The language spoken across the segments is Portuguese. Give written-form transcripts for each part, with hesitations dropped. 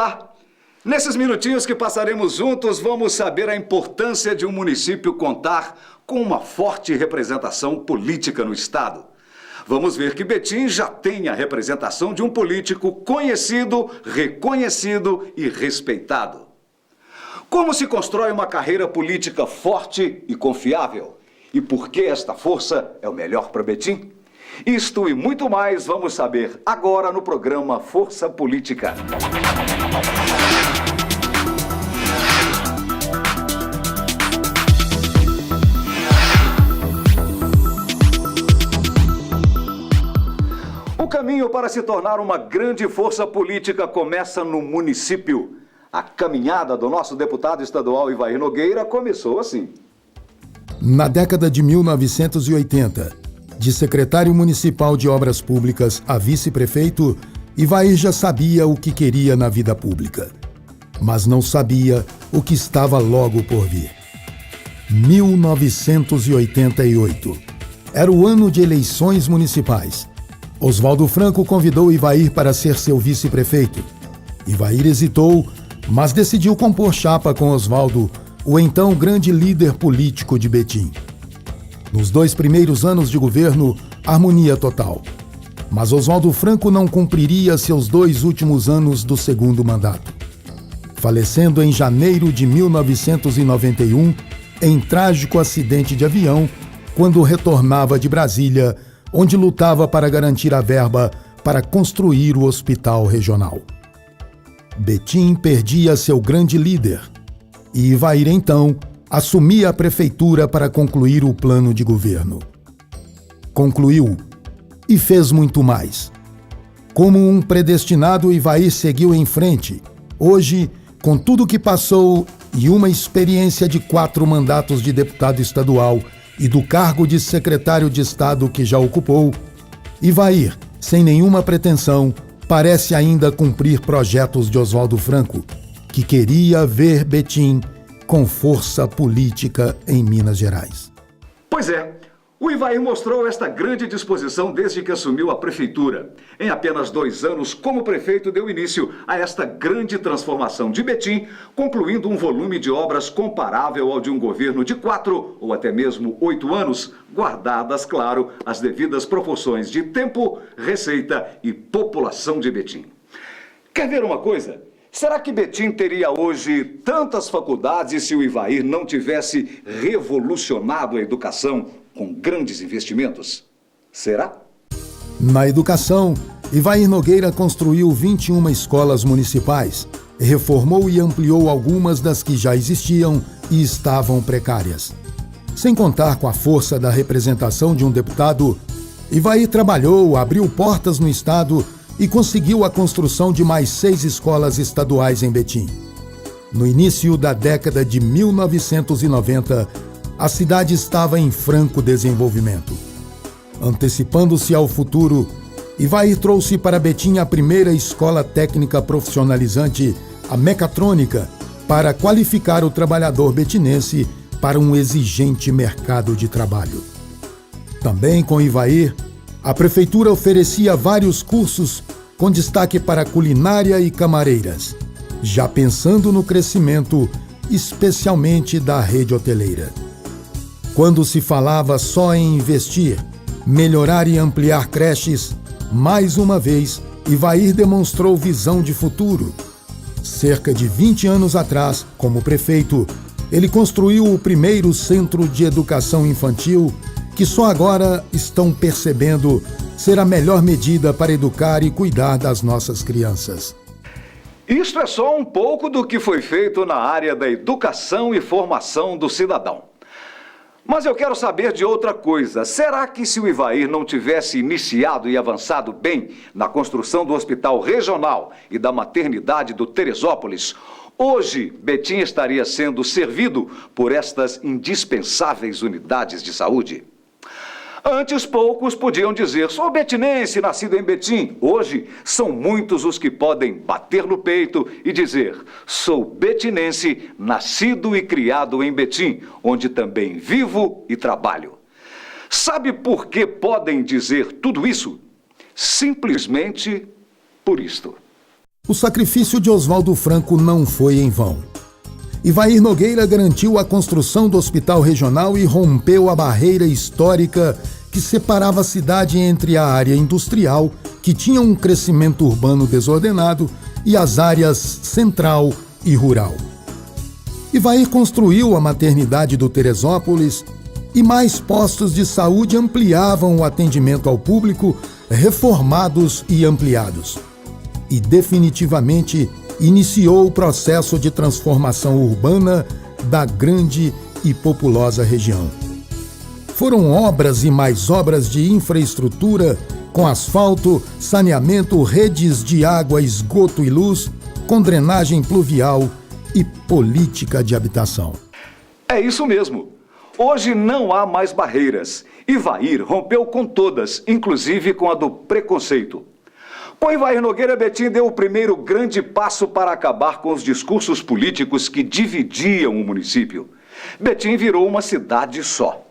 Olá! Nesses minutinhos que passaremos juntos, vamos saber a importância de um município contar com uma forte representação política no Estado. Vamos ver que Betim já tem a representação de um político conhecido, reconhecido e respeitado. Como se constrói uma carreira política forte e confiável? E por que esta força é o melhor para Betim? Isto e muito mais vamos saber agora no programa Força Política. O caminho para se tornar uma grande força política começa no município. A caminhada do nosso deputado estadual Ivair Nogueira começou assim. Na década de 1980, de secretário municipal de obras públicas a vice-prefeito, Ivair já sabia o que queria na vida pública, mas não sabia o que estava logo por vir. 1988. Era o ano de eleições municipais. Oswaldo Franco convidou Ivair para ser seu vice-prefeito. Ivair hesitou, mas decidiu compor chapa com Oswaldo, o então grande líder político de Betim. Nos 2 primeiros anos de governo, harmonia total. Mas Oswaldo Franco não cumpriria seus 2 últimos anos do segundo mandato, falecendo em janeiro de 1991 em trágico acidente de avião quando retornava de Brasília, onde lutava para garantir a verba para construir o hospital regional. Betim perdia seu grande líder e Ivair, então, assumia a prefeitura para concluir o plano de governo. Concluiu e fez muito mais. Como um predestinado, Ivair seguiu em frente. Hoje, com tudo o que passou e uma experiência de 4 mandatos de deputado estadual e do cargo de secretário de Estado que já ocupou, Ivair, sem nenhuma pretensão, parece ainda cumprir projetos de Oswaldo Franco, que queria ver Betim com força política em Minas Gerais. Pois é, o Ivair mostrou esta grande disposição desde que assumiu a prefeitura. Em apenas 2 anos, como prefeito, deu início a esta grande transformação de Betim, concluindo um volume de obras comparável ao de um governo de 4 ou até mesmo 8 anos, guardadas, claro, as devidas proporções de tempo, receita e população de Betim. Quer ver uma coisa? Será que Betim teria hoje tantas faculdades se o Ivair não tivesse revolucionado a educação com grandes investimentos? Será? Na educação, Ivair Nogueira construiu 21 escolas municipais, reformou e ampliou algumas das que já existiam e estavam precárias. Sem contar com a força da representação de um deputado, Ivair trabalhou, abriu portas no estado e conseguiu a construção de mais 6 escolas estaduais em Betim. No início da década de 1990, a cidade estava em franco desenvolvimento. Antecipando-se ao futuro, Ivair trouxe para Betim a primeira escola técnica profissionalizante, a mecatrônica, para qualificar o trabalhador betinense para um exigente mercado de trabalho. Também com Ivair, a prefeitura oferecia vários cursos com destaque para culinária e camareiras, já pensando no crescimento, especialmente da rede hoteleira. Quando se falava só em investir, melhorar e ampliar creches, mais uma vez, Ivair demonstrou visão de futuro. Cerca de 20 anos atrás, como prefeito, ele construiu o primeiro centro de educação infantil, que só agora estão percebendo ser a melhor medida para educar e cuidar das nossas crianças. Isto é só um pouco do que foi feito na área da educação e formação do cidadão. Mas eu quero saber de outra coisa. Será que se o Ivair não tivesse iniciado e avançado bem na construção do hospital regional e da maternidade do Teresópolis, hoje Betim estaria sendo servido por estas indispensáveis unidades de saúde? Antes, poucos podiam dizer, sou betinense, nascido em Betim. Hoje, são muitos os que podem bater no peito e dizer, sou betinense, nascido e criado em Betim, onde também vivo e trabalho. Sabe por que podem dizer tudo isso? Simplesmente por isto. O sacrifício de Oswaldo Franco não foi em vão. Ivair Nogueira garantiu a construção do hospital regional e rompeu a barreira histórica que separava a cidade entre a área industrial, que tinha um crescimento urbano desordenado, e as áreas central e rural. Ivair construiu a maternidade do Teresópolis e mais postos de saúde ampliavam o atendimento ao público, reformados e ampliados. E definitivamente iniciou o processo de transformação urbana da grande e populosa região. Foram obras e mais obras de infraestrutura, com asfalto, saneamento, redes de água, esgoto e luz, com drenagem pluvial e política de habitação. É isso mesmo. Hoje não há mais barreiras. Ivair rompeu com todas, inclusive com a do preconceito. Com Ivair Nogueira, Betim deu o primeiro grande passo para acabar com os discursos políticos que dividiam o município. Betim virou uma cidade só.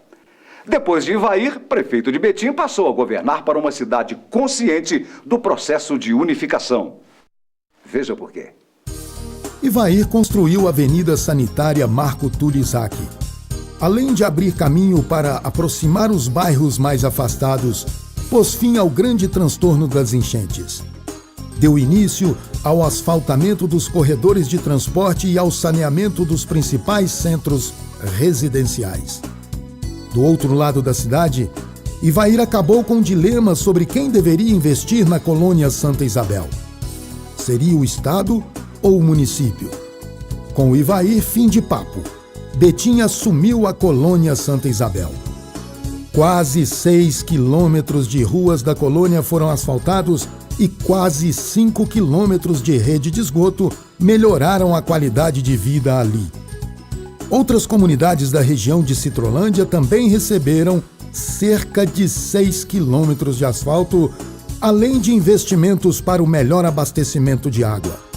Depois de Ivair, prefeito de Betim passou a governar para uma cidade consciente do processo de unificação. Veja por quê. Ivair construiu a Avenida Sanitária Marco Túlio Isaac. Além de abrir caminho para aproximar os bairros mais afastados, pôs fim ao grande transtorno das enchentes. Deu início ao asfaltamento dos corredores de transporte e ao saneamento dos principais centros residenciais. Do outro lado da cidade, Ivair acabou com um dilema sobre quem deveria investir na colônia Santa Isabel. Seria o Estado ou o município? Com o Ivair, fim de papo. Betim assumiu a colônia Santa Isabel. Quase 6 quilômetros de ruas da colônia foram asfaltados e quase 5 quilômetros de rede de esgoto melhoraram a qualidade de vida ali. Outras comunidades da região de Citrolândia também receberam cerca de 6 quilômetros de asfalto, além de investimentos para o melhor abastecimento de água.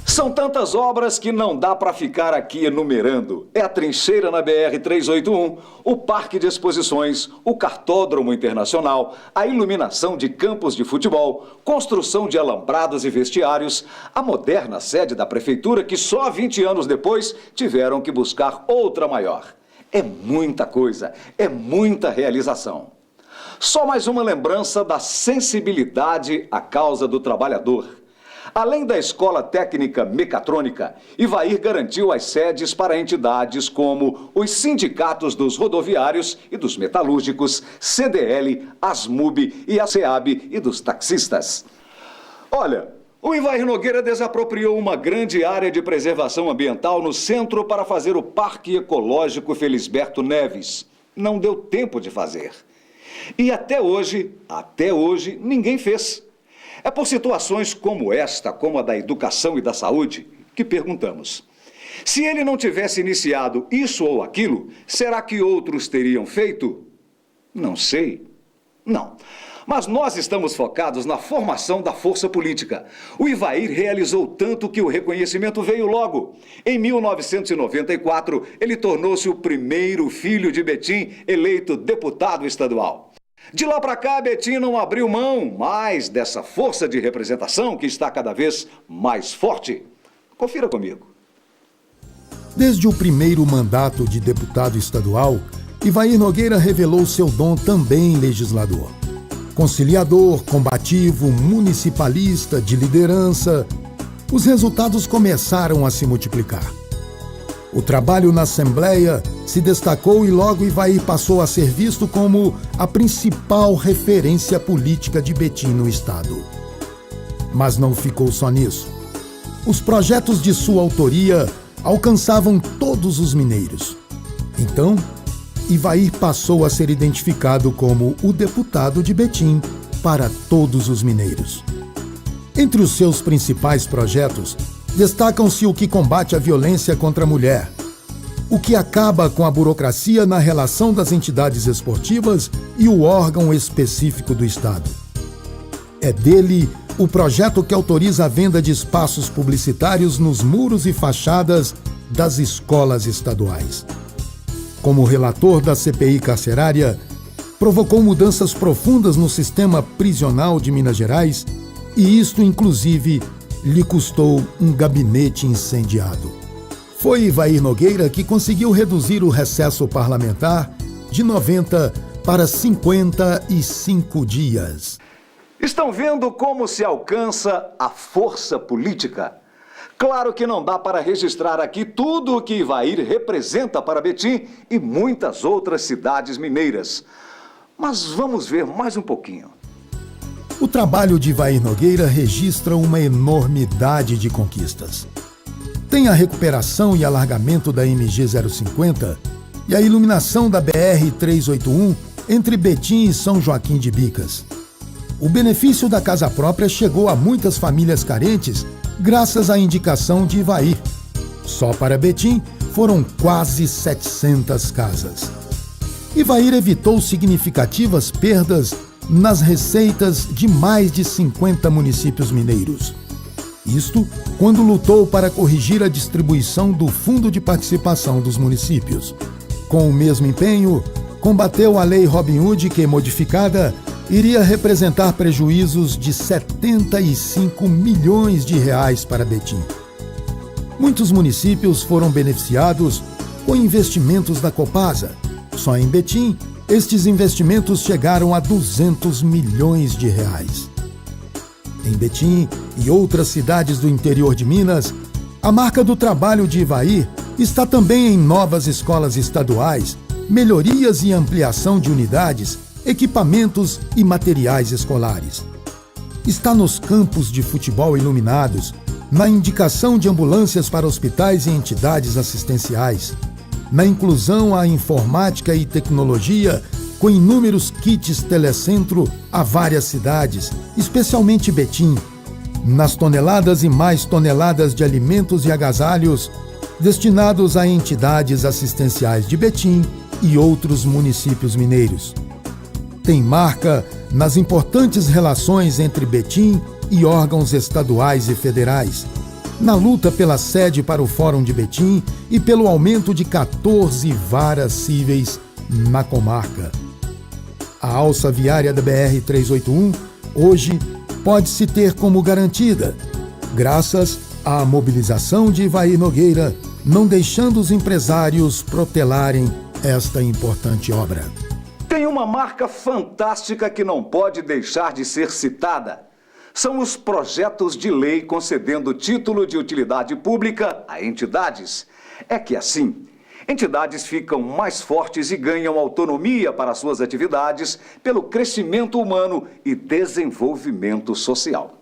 São tantas obras que não dá para ficar aqui enumerando. É a trincheira na BR-381, o Parque de Exposições, o Cartódromo Internacional, a iluminação de campos de futebol, construção de alambrados e vestiários, a moderna sede da prefeitura que só 20 anos depois tiveram que buscar outra maior. É muita coisa, é muita realização. Só mais uma lembrança da sensibilidade à causa do trabalhador. Além da Escola Técnica Mecatrônica, Ivair garantiu as sedes para entidades como os sindicatos dos rodoviários e dos metalúrgicos, CDL, ASMUB e a SEAB e dos taxistas. Olha, o Ivair Nogueira desapropriou uma grande área de preservação ambiental no centro para fazer o Parque Ecológico Felisberto Neves. Não deu tempo de fazer. E até hoje, ninguém fez. É por situações como esta, como a da educação e da saúde, que perguntamos. Se ele não tivesse iniciado isso ou aquilo, será que outros teriam feito? Não sei. Não. Mas nós estamos focados na formação da força política. O Ivair realizou tanto que o reconhecimento veio logo. Em 1994, ele tornou-se o primeiro filho de Betim eleito deputado estadual. De lá para cá, Betim não abriu mão mais dessa força de representação que está cada vez mais forte. Confira comigo. Desde o primeiro mandato de deputado estadual, Ivair Nogueira revelou seu dom também legislador. Conciliador, combativo, municipalista, de liderança, os resultados começaram a se multiplicar. O trabalho na Assembleia se destacou e logo Ivair passou a ser visto como a principal referência política de Betim no estado. Mas não ficou só nisso. Os projetos de sua autoria alcançavam todos os mineiros. Então, Ivair passou a ser identificado como o deputado de Betim para todos os mineiros. Entre os seus principais projetos, destacam-se o que combate a violência contra a mulher, o que acaba com a burocracia na relação das entidades esportivas e o órgão específico do Estado. É dele o projeto que autoriza a venda de espaços publicitários nos muros e fachadas das escolas estaduais. Como relator da CPI carcerária, provocou mudanças profundas no sistema prisional de Minas Gerais e isto, inclusive, lhe custou um gabinete incendiado. Foi Ivair Nogueira que conseguiu reduzir o recesso parlamentar de 90 para 55 dias. Estão vendo como se alcança a força política? Claro que não dá para registrar aqui tudo o que Ivair representa para Betim e muitas outras cidades mineiras. Mas vamos ver mais um pouquinho. O trabalho de Ivair Nogueira registra uma enormidade de conquistas. Tem a recuperação e alargamento da MG 050 e a iluminação da BR 381 entre Betim e São Joaquim de Bicas. O benefício da casa própria chegou a muitas famílias carentes graças à indicação de Ivair. Só para Betim foram quase 700 casas. Ivair evitou significativas perdas nas receitas de mais de 50 municípios mineiros. Isto quando lutou para corrigir a distribuição do Fundo de Participação dos Municípios. Com o mesmo empenho, combateu a Lei Robin Hood que, modificada, iria representar prejuízos de 75 milhões de reais para Betim. Muitos municípios foram beneficiados com investimentos da Copasa. Só em Betim, estes investimentos chegaram a 200 milhões de reais. Em Betim e outras cidades do interior de Minas, a marca do trabalho de Ivair está também em novas escolas estaduais, melhorias e ampliação de unidades, equipamentos e materiais escolares. Está nos campos de futebol iluminados, na indicação de ambulâncias para hospitais e entidades assistenciais, na inclusão à informática e tecnologia com inúmeros kits telecentro a várias cidades, especialmente Betim, nas toneladas e mais toneladas de alimentos e agasalhos destinados a entidades assistenciais de Betim e outros municípios mineiros. Tem marca nas importantes relações entre Betim e órgãos estaduais e federais, na luta pela sede para o Fórum de Betim e pelo aumento de 14 varas cíveis na comarca. A alça viária da BR-381, hoje, pode-se ter como garantida, graças à mobilização de Ivair Nogueira, não deixando os empresários protelarem esta importante obra. Tem uma marca fantástica que não pode deixar de ser citada. São os projetos de lei concedendo título de utilidade pública a entidades. É que assim, entidades ficam mais fortes e ganham autonomia para suas atividades pelo crescimento humano e desenvolvimento social.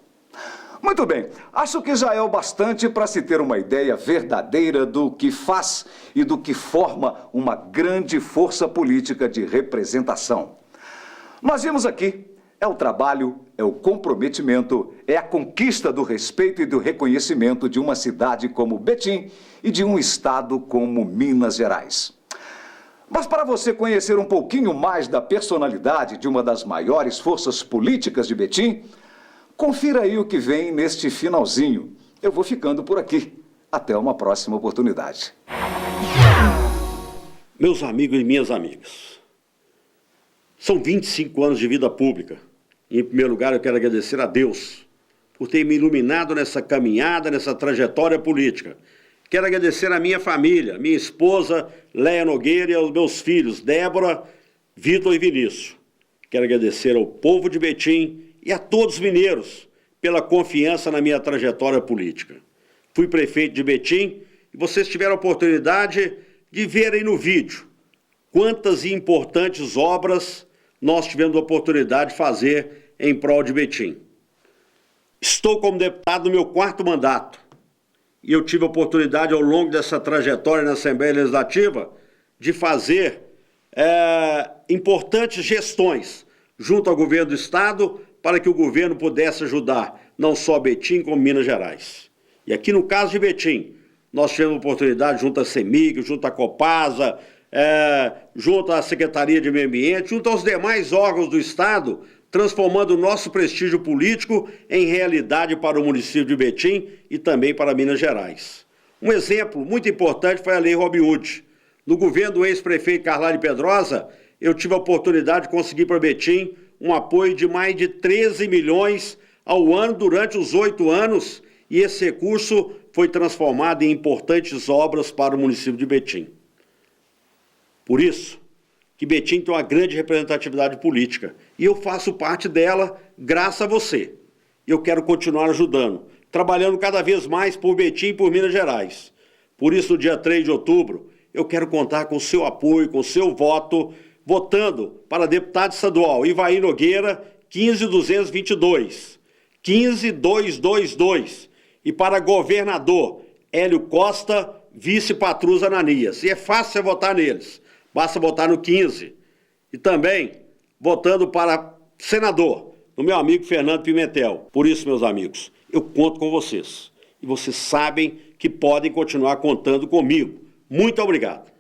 Muito bem, acho que já é o bastante para se ter uma ideia verdadeira do que faz e do que forma uma grande força política de representação. Nós vimos aqui, é o trabalho, é o comprometimento, é a conquista do respeito e do reconhecimento de uma cidade como Betim e de um estado como Minas Gerais. Mas para você conhecer um pouquinho mais da personalidade de uma das maiores forças políticas de Betim, confira aí o que vem neste finalzinho. Eu vou ficando por aqui. Até uma próxima oportunidade. Meus amigos e minhas amigas, são 25 anos de vida pública. Em primeiro lugar, eu quero agradecer a Deus por ter me iluminado nessa caminhada, nessa trajetória política. Quero agradecer a minha família, minha esposa, Léa Nogueira, e aos meus filhos, Débora, Vitor e Vinícius. Quero agradecer ao povo de Betim e a todos os mineiros pela confiança na minha trajetória política. Fui prefeito de Betim e vocês tiveram a oportunidade de ver aí no vídeo quantas e importantes obras nós tivemos a oportunidade de fazer em prol de Betim. Estou como deputado no meu 4º mandato e eu tive a oportunidade ao longo dessa trajetória na Assembleia Legislativa de fazer importantes gestões junto ao governo do Estado para que o governo pudesse ajudar não só Betim como Minas Gerais. E aqui no caso de Betim, nós tivemos a oportunidade junto à CEMIG, junto à Copasa, junto à Secretaria de Meio Ambiente, junto aos demais órgãos do Estado, transformando o nosso prestígio político em realidade para o município de Betim e também para Minas Gerais. Um exemplo muito importante foi a Lei Robin Hood. No governo do ex-prefeito Carlalho Pedrosa, eu tive a oportunidade de conseguir para Betim um apoio de mais de 13 milhões ao ano durante os 8 anos e esse recurso foi transformado em importantes obras para o município de Betim. Por isso que Betim tem uma grande representatividade política e eu faço parte dela graças a você. Eu quero continuar ajudando, trabalhando cada vez mais por Betim e por Minas Gerais. Por isso, no dia 3 de outubro, eu quero contar com o seu apoio, com o seu voto, votando para deputado estadual Ivair Nogueira, 15222, 15222, e para governador Hélio Costa, vice Patrus Ananias. E é fácil você votar neles, basta votar no 15. E também votando para senador, no meu amigo Fernando Pimentel. Por isso, meus amigos, eu conto com vocês. E vocês sabem que podem continuar contando comigo. Muito obrigado.